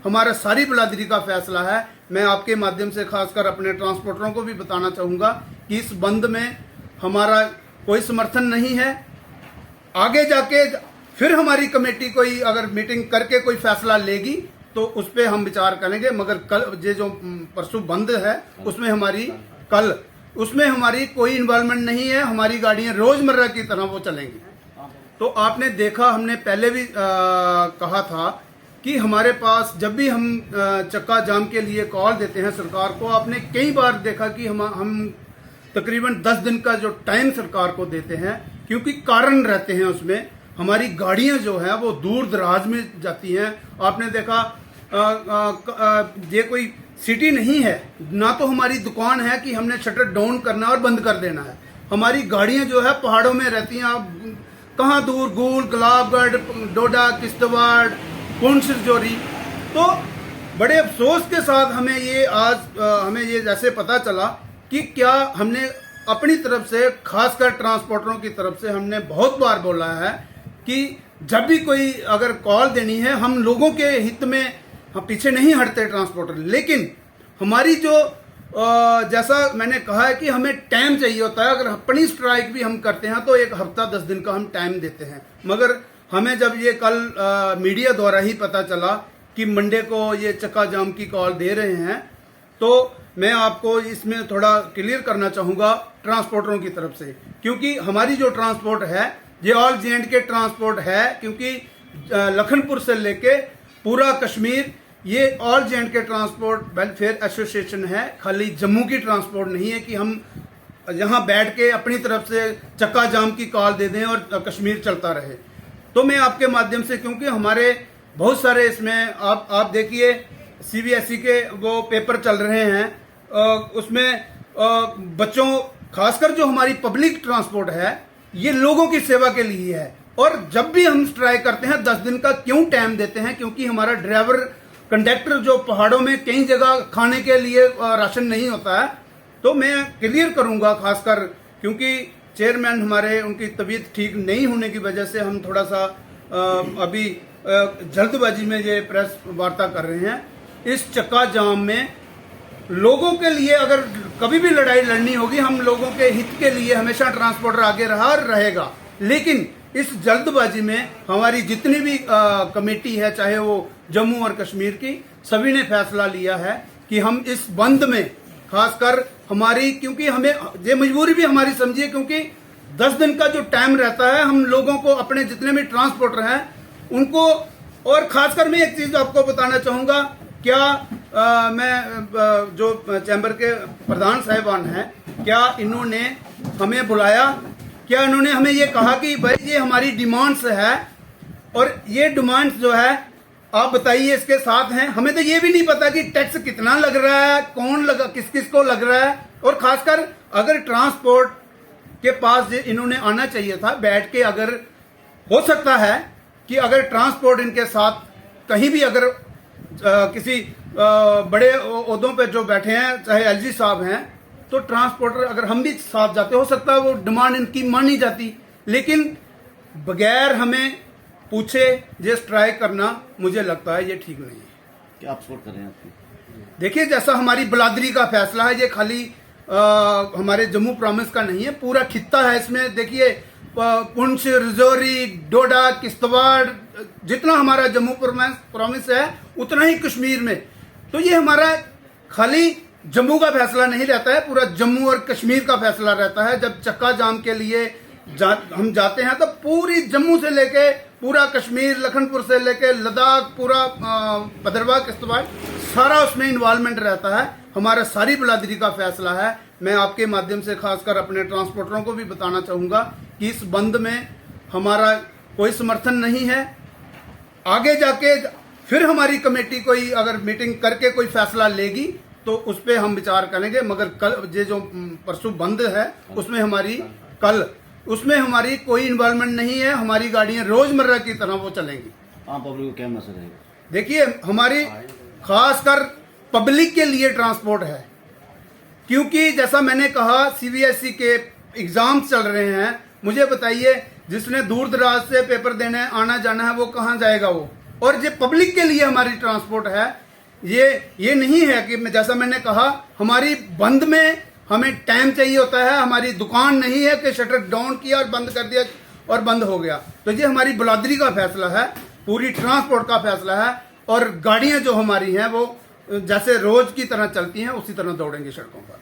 हमारा सारी बिरादरी का फैसला है। मैं आपके माध्यम से खासकर अपने ट्रांसपोर्टरों को भी बताना चाहूँगा कि इस बंद में हमारा कोई समर्थन नहीं है। आगे जाके फिर हमारी कमेटी कोई अगर मीटिंग करके कोई फैसला लेगी तो उस पर हम विचार करेंगे, मगर कल ये जो परसों बंद है उसमें हमारी कोई इन्वॉल्वमेंट नहीं है। हमारी गाड़ियां रोजमर्रा की तरह वो चलेंगी। तो आपने देखा, हमने पहले भी कहा था कि हमारे पास जब भी हम चक्का जाम के लिए कॉल देते हैं सरकार को, आपने कई बार देखा कि हम तकरीबन 10 दिन का जो टाइम सरकार को देते हैं, क्योंकि कारण रहते हैं उसमें। हमारी गाड़ियां जो है वो दूर दराज में जाती हैं। आपने देखा ये कोई सिटी नहीं है, ना तो हमारी दुकान है कि हमने शटर डाउन करना और बंद कर देना है। हमारी गाड़ियां जो है पहाड़ों में रहती हैं। आप कहाँ दूर, गूल, गुलाबगढ़, डोडा, किश्तवाड़, पुंछ, जोरी। तो बड़े अफसोस के साथ हमें ये जैसे पता चला कि क्या हमने अपनी तरफ से, खासकर ट्रांसपोर्टरों की तरफ से हमने बहुत बार बोला है कि जब भी कोई अगर कॉल देनी है, हम लोगों के हित में हम पीछे नहीं हटते ट्रांसपोर्टर। लेकिन हमारी जो जैसा मैंने कहा है कि हमें टाइम चाहिए होता है। अगर अपनी स्ट्राइक भी हम करते हैं तो 1 हफ्ता 10 दिन का हम टाइम देते हैं। मगर हमें जब ये कल मीडिया द्वारा ही पता चला कि मंडे को ये चक्का जाम की कॉल दे रहे हैं, तो मैं आपको इसमें थोड़ा क्लियर करना चाहूँगा ट्रांसपोर्टरों की तरफ से, क्योंकि हमारी जो ट्रांसपोर्ट है ये ऑल J&K ट्रांसपोर्ट है। क्योंकि लखनपुर से लेके पूरा कश्मीर ये all J&K transport welfare association है। खाली जम्मू की ट्रांसपोर्ट नहीं है कि हम यहाँ बैठ के अपनी तरफ से चक्का जाम की कॉल दे दें और कश्मीर चलता रहे। तो मैं आपके माध्यम से, क्योंकि हमारे बहुत सारे इसमें आप देखिए CBSE के वो पेपर चल रहे हैं, उसमें बच्चों, खासकर जो हमारी पब्लिक ट्रांसपोर्ट है ये लोगों की सेवा के लिए है। और जब भी हम स्ट्राइक करते हैं 10 दिन का क्यों टाइम देते हैं, क्योंकि हमारा ड्राइवर कंडक्टर जो पहाड़ों में कई जगह खाने के लिए राशन नहीं होता है। तो मैं क्लियर करूंगा, खासकर क्योंकि चेयरमैन हमारे, उनकी तबीयत ठीक नहीं होने की वजह से हम थोड़ा सा अभी जल्दबाजी में ये प्रेस वार्ता कर रहे हैं। इस चक्का जाम में लोगों के लिए अगर कभी भी लड़ाई लड़नी होगी, हम लोगों के हित के लिए हमेशा ट्रांसपोर्टर आगे रहा और रहेगा। लेकिन इस जल्दबाजी में हमारी जितनी भी कमेटी है, चाहे वो जम्मू और कश्मीर की, सभी ने फैसला लिया है कि हम इस बंद में, खासकर हमारी, क्योंकि हमें ये मजबूरी भी हमारी समझिए, क्योंकि 10 दिन का जो टाइम रहता है, हम लोगों को, अपने जितने भी ट्रांसपोर्टर हैं उनको, और खासकर मैं एक चीज आपको बताना चाहूंगा, क्या मैं जो चैम्बर के प्रधान साहिबान हैं, क्या इन्होंने हमें बुलाया, क्या इन्होंने हमें ये कहा कि भाई ये हमारी डिमांड्स है और ये डिमांड्स जो है आप बताइए इसके साथ हैं। हमें तो ये भी नहीं पता कि टैक्स कितना लग रहा है, कौन लगा, किस किस को लग रहा है। और खासकर अगर ट्रांसपोर्ट के पास इन्होंने आना चाहिए था बैठ के, अगर हो सकता है कि अगर ट्रांसपोर्ट इनके साथ कहीं भी अगर किसी बड़े ओहदों पे जो बैठे हैं, चाहे LG साहब हैं, तो ट्रांसपोर्टर अगर हम भी साथ जाते, हो सकता है वो डिमांड इनकी मानी जाती। लेकिन बगैर हमें पूछे ये स्ट्राइक करना, मुझे लगता है ये ठीक नहीं है। क्या आप सपोर्ट कर रहे हैं आपकी? देखिए, जैसा हमारी बिरादरी का फैसला है, ये खाली हमारे जम्मू प्रॉमिस का नहीं है, पूरा खित्ता है इसमें। देखिए पुंछ, रजौरी, डोडा, किश्तवाड़, जितना हमारा जम्मू प्रॉमिस है उतना ही कश्मीर में। तो ये हमारा खाली जम्मू का फैसला नहीं रहता है, पूरा जम्मू और कश्मीर का फैसला रहता है। जब चक्का जाम के लिए हम जाते हैं तो पूरी जम्मू से लेके पूरा कश्मीर, लखनपुर से लेके लद्दाख, पूरा भद्रवाह, किश्तवाड़, सारा उसमें इन्वॉल्वमेंट रहता है। हमारा सारी बिरादरी का फैसला है। मैं आपके माध्यम से खासकर अपने ट्रांसपोर्टरों को भी बताना चाहूँगा कि इस बंद में हमारा कोई समर्थन नहीं है। आगे जाके फिर हमारी कमेटी कोई अगर मीटिंग करके कोई फैसला लेगी तो उस पर हम विचार करेंगे। मगर कल ये जो परसों बंद है उसमें हमारी कोई इन्वॉल्वमेंट नहीं है। हमारी गाड़ियां रोजमर्रा की तरह वो चलेंगी। हाँ, पब्लिक को क्या मैसेज है? देखिए, हमारी खासकर पब्लिक के लिए ट्रांसपोर्ट है, क्योंकि जैसा मैंने कहा CBSE के एग्जाम चल रहे हैं। मुझे बताइए, जिसने दूर दराज से पेपर देने आना जाना है वो कहाँ जाएगा? और ये पब्लिक के लिए हमारी ट्रांसपोर्ट है। ये नहीं है कि जैसा मैंने कहा, हमारी बंद में हमें टाइम चाहिए होता है। हमारी दुकान नहीं है कि शटर डाउन किया और बंद कर दिया और बंद हो गया। तो ये हमारी बिरादरी का फैसला है, पूरी ट्रांसपोर्ट का फैसला है। और गाड़ियां जो हमारी हैं वो जैसे रोज की तरह चलती हैं उसी तरह दौड़ेंगी सड़कों पर।